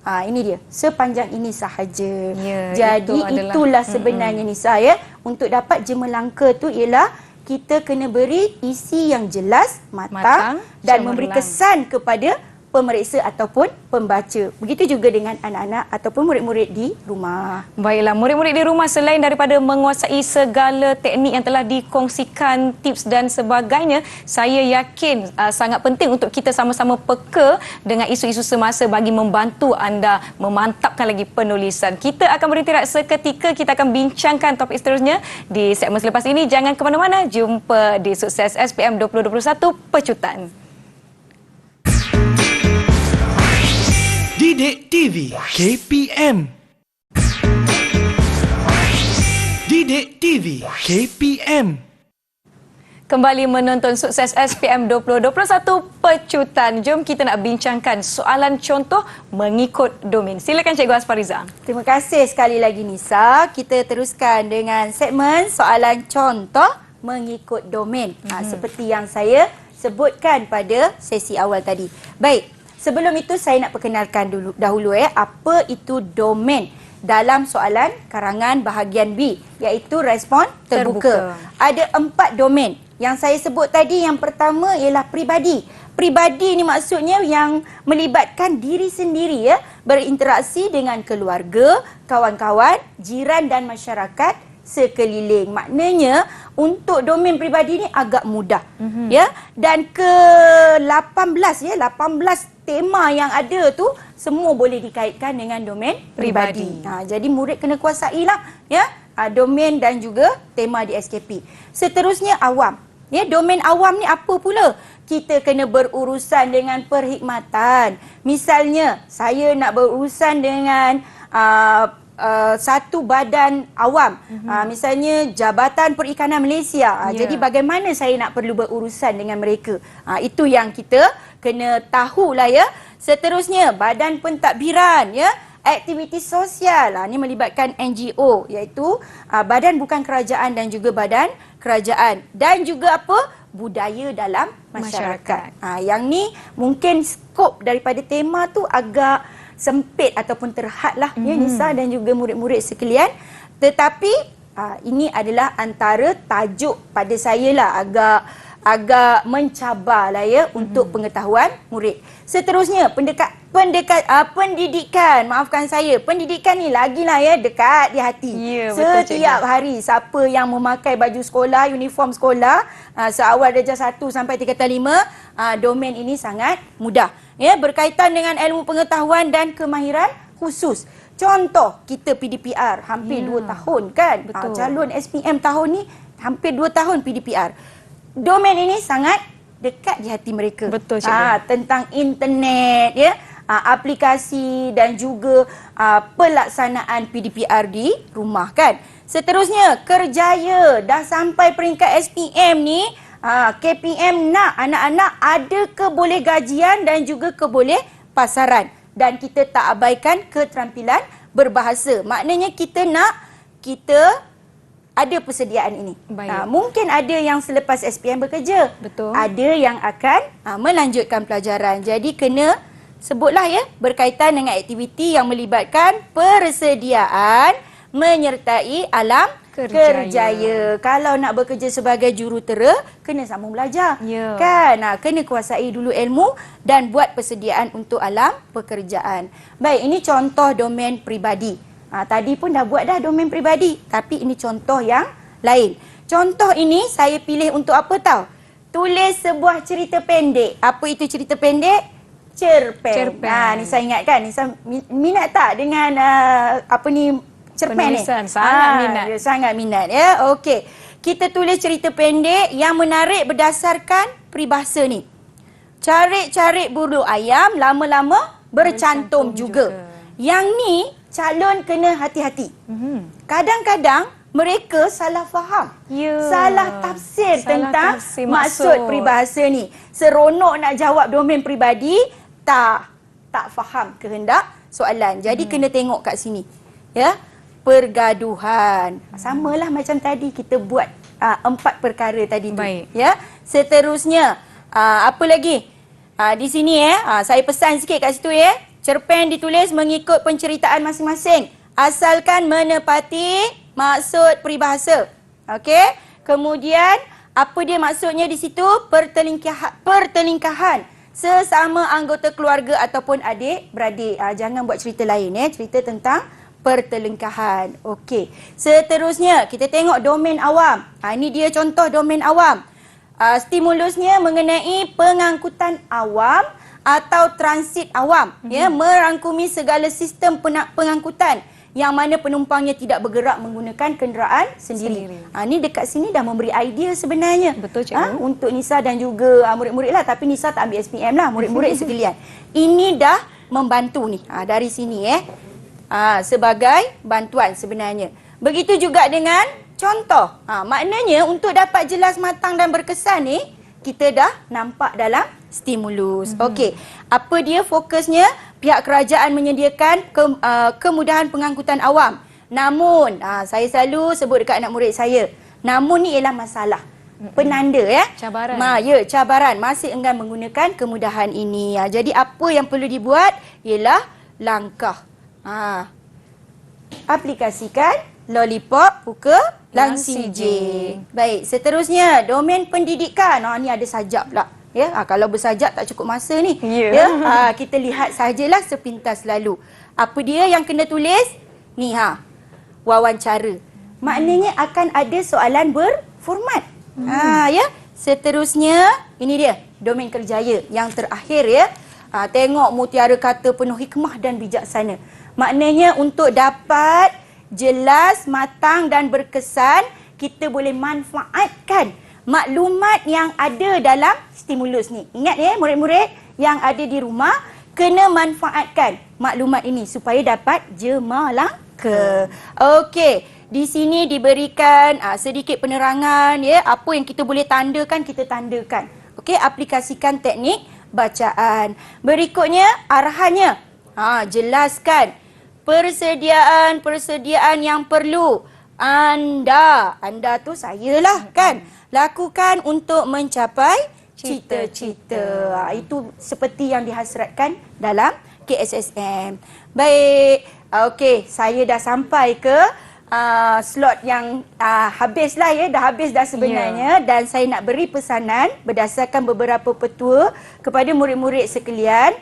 Ini dia, sepanjang ini sahaja. Jadi itulah sebenarnya Nisa ya. Untuk dapat jemelangka tu ialah kita kena beri isi yang jelas, matang dan memberi kesan kepada pemeriksa ataupun pembaca. Begitu juga dengan anak-anak ataupun murid-murid di rumah. Baiklah, murid-murid di rumah selain daripada menguasai segala teknik yang telah dikongsikan, tips dan sebagainya, saya yakin sangat penting untuk kita sama-sama peka dengan isu-isu semasa bagi membantu anda memantapkan lagi penulisan. Kita akan berhenti seketika, kita akan bincangkan topik seterusnya di segmen selepas ini. Jangan ke mana-mana, jumpa di Sukses SPM 2021 Pecutan. Didik TV KPM. Didik TV KPM. Kembali menonton Sukses SPM 2021 Pecutan. Jom kita nak bincangkan soalan contoh mengikut domain. Silakan Cikgu Aspariza. Terima kasih sekali lagi Nisa. Kita teruskan dengan segmen soalan contoh mengikut domain. Seperti yang saya sebutkan pada sesi awal tadi. Baik. Sebelum itu saya nak perkenalkan dahulu apa itu domain. dalam soalan karangan bahagian B, iaitu respon terbuka. Ada 4 domain. Yang saya sebut tadi, yang pertama ialah peribadi. Peribadi ni maksudnya yang melibatkan diri sendiri, ya, berinteraksi dengan keluarga, kawan-kawan, jiran dan masyarakat sekeliling. Maknanya untuk domain peribadi ni agak mudah, ya. Dan ke-18, ya, 18 tema yang ada tu semua boleh dikaitkan dengan domain peribadi. Jadi murid kena kuasailah, ya, domain dan juga tema di SKP. Seterusnya awam. Ya, domain awam ni apa pula? Kita kena berurusan dengan perkhidmatan. Misalnya, saya nak berurusan dengan satu badan awam. Misalnya, Jabatan Perikanan Malaysia. Jadi, bagaimana saya nak perlu berurusan dengan mereka? Itu yang kita kena tahulah, ya. Seterusnya, badan pentadbiran, ya. Aktiviti sosial. Ini melibatkan NGO, iaitu badan bukan kerajaan dan juga badan kerajaan. Dan juga apa? Budaya dalam masyarakat. Yang ni mungkin skop daripada tema tu agak sempit ataupun terhadlah, ya, Nisa dan juga murid-murid sekalian. Tetapi ini adalah antara tajuk pada saya lah, agak mencabarlah, ya, untuk pengetahuan murid. Seterusnya, pendidikan. Maafkan saya, pendidikan ni lagilah, ya, dekat di hati. Ya, betul, setiap hari, siapa yang memakai baju sekolah, uniform sekolah, seawal darjah 1 sampai tingkatan 5, domain ini sangat mudah. Ya, berkaitan dengan ilmu pengetahuan dan kemahiran khusus. Contoh, kita PDPR hampir 2 tahun kan. Calon SPM tahun ni hampir 2 tahun PDPR. Domain ini sangat dekat di hati mereka. Betul, Cikgu. Tentang internet, ya, aplikasi dan juga pelaksanaan PDPR di rumah kan. Seterusnya, kerjaya. Dah sampai peringkat SPM ni, KPM nak anak-anak ada keboleh gajian dan juga keboleh pasaran. Dan kita tak abaikan keterampilan berbahasa. Maknanya kita ada persediaan ini. Mungkin ada yang selepas SPM bekerja. Betul. Ada yang akan melanjutkan pelajaran. Jadi kena sebutlah, ya, berkaitan dengan aktiviti yang melibatkan persediaan menyertai alam kerjaya. Kalau nak bekerja sebagai jurutera, kena sambung belajar. Ya. Kan? Kena kuasai dulu ilmu dan buat persediaan untuk alam pekerjaan. Baik, ini contoh domain peribadi. Tadi pun dah buat dah domain peribadi. Tapi ini contoh yang lain. Contoh ini saya pilih untuk apa tahu? Tulis sebuah cerita pendek. Apa itu cerita pendek? Cerpen. Nisa ingat kan? Nisa minat tak dengan cerpen ni? Sangat minat. Sangat minat, ya. Okey. Kita tulis cerita pendek yang menarik berdasarkan peribahasa ni. Carik-carik bulu ayam, lama-lama bercantum juga. Yang ni calon kena hati-hati. Kadang-kadang mereka salah faham. Salah tafsir tentang maksud peribahasa ni. Seronok nak jawab domain peribadi, tak faham kehendak soalan. Jadi kena tengok kat sini. Ya, pergaduhan. Samalah macam tadi kita buat 4 perkara tadi tu. Baik. Ya. Seterusnya, apa lagi? Di sini saya pesan sikit kat situ, ya. Cerpen ditulis mengikut penceritaan masing-masing. Asalkan menepati maksud peribahasa. Okey? Kemudian, apa dia maksudnya di situ? Pertelingkahan sesama anggota keluarga ataupun adik-beradik. Jangan buat cerita lain, ya. Cerita tentang pertelingkahan. Okey. Seterusnya, kita tengok domain awam. Ini dia contoh domain awam. Stimulusnya mengenai pengangkutan awam atau transit awam, ya, merangkumi segala sistem pengangkutan yang mana penumpangnya tidak bergerak menggunakan kenderaan sendiri. Ni dekat sini dah memberi idea sebenarnya. Betul, Cikgu. Untuk Nisa dan juga murid-murid lah, tapi Nisa tak ambil SPM lah, murid-murid sekalian. Ini dah membantu ni dari sini, sebagai bantuan sebenarnya. Begitu juga dengan contoh. Maknanya untuk dapat jelas, matang dan berkesan ni, kita dah nampak dalam stimulus. Okey. Apa dia fokusnya? Pihak kerajaan menyediakan kemudahan pengangkutan awam. Namun, saya selalu sebut dekat anak murid saya, namun ni ialah masalah. Penanda, ya. Cabaran. Cabaran. Masih enggan menggunakan kemudahan ini. Jadi apa yang perlu dibuat ialah langkah. aplikasikan Lollipop buka Lang Lang CJ. Baik, seterusnya domain pendidikan. Ni ada sajak pula. Ya, kalau bersajak tak cukup masa ni. Ya. Kita lihat sajalah sepintas lalu. Apa dia yang kena tulis? Ni wawancara. Maknanya akan ada soalan berformat. Ya. Seterusnya ini dia domain kerjaya yang terakhir ya. Tengok mutiara kata penuh hikmah dan bijaksana. Maknanya untuk dapat jelas, matang dan berkesan, kita boleh manfaatkan maklumat yang ada dalam stimulus ni. Ingat ya murid-murid yang ada di rumah, kena manfaatkan maklumat ini supaya dapat jemalangka. Okey, di sini diberikan sedikit penerangan ya, apa yang kita boleh tandakan, kita tandakan. Okey, aplikasikan teknik bacaan. Berikutnya arahannya. Jelaskan persediaan yang perlu anda tu saya lah kan, lakukan untuk mencapai cita-cita. Itu seperti yang dihasratkan dalam KSSM. Baik, okey, saya dah sampai ke slot yang habislah ya, dah habis dah sebenarnya. Dan saya nak beri pesanan berdasarkan beberapa petua kepada murid-murid sekalian.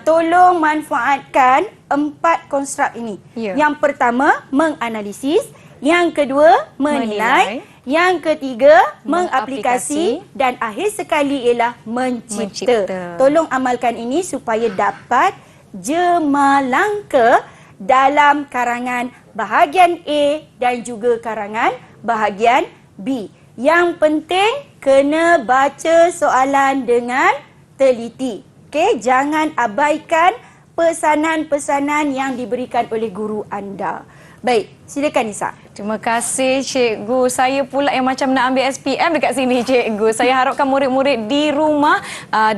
Tolong manfaatkan 4 konstruk ini. Yang pertama, menganalisis. Yang kedua, menilai. Yang ketiga, mengaplikasi. Dan akhir sekali ialah mencipta. Tolong amalkan ini supaya dapat jemalangka dalam karangan bahagian A dan juga karangan bahagian B. Yang penting, kena baca soalan dengan teliti. Okey, jangan abaikan pesanan-pesanan yang diberikan oleh guru anda. Baik, silakan Nisa. Terima kasih cikgu. Saya pula yang macam nak ambil SPM dekat sini cikgu. Saya harapkan murid-murid di rumah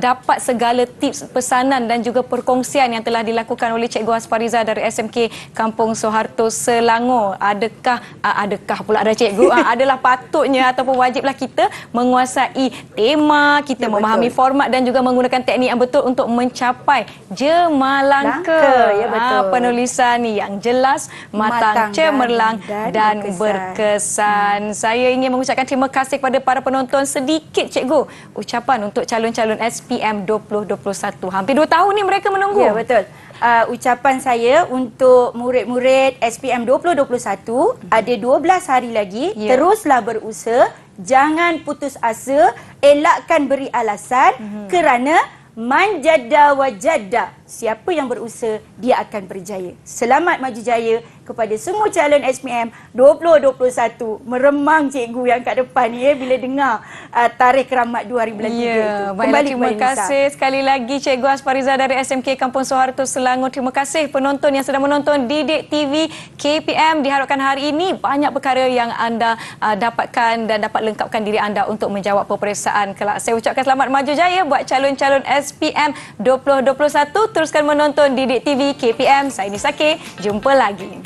dapat segala tips, pesanan dan juga perkongsian yang telah dilakukan oleh Cikgu Hasfariza dari SMK Kampung Soeharto Selangor. Adakah pula ada cikgu? Adalah patutnya ataupun wajiblah kita menguasai tema, kita memahami format dan juga menggunakan teknik yang betul untuk mencapai jemalangka. Ya, betul. Penulisan yang jelas, matang, cemerlang dan berkesan. Saya ingin mengucapkan terima kasih kepada para penonton. Sedikit cikgu, ucapan untuk calon-calon SPM 2021. Hampir 2 tahun ni mereka menunggu. Ya, betul. Ucapan saya untuk murid-murid SPM 2021, ada 12 hari lagi. Teruslah berusaha, jangan putus asa, elakkan beri alasan kerana manjada wajada. Siapa yang berusaha, dia akan berjaya. Selamat maju jaya kepada semua calon SPM 2021. Meremang cikgu yang kat depan ni bila dengar tarikh keramat 2 hari bulan 3 itu. Baiklah, terima kasih sekali lagi Cikgu Hasfariza dari SMK Kampung Soeharto Selangor. Terima kasih penonton yang sedang menonton Didik TV KPM. Diharapkan hari ini banyak perkara yang anda dapatkan dan dapat lengkapkan diri anda untuk menjawab peperiksaan kelak. Saya ucapkan selamat maju jaya buat calon-calon SPM 2021. Teruskan menonton Didik TV KPM. Saya Nisa K. Jumpa lagi.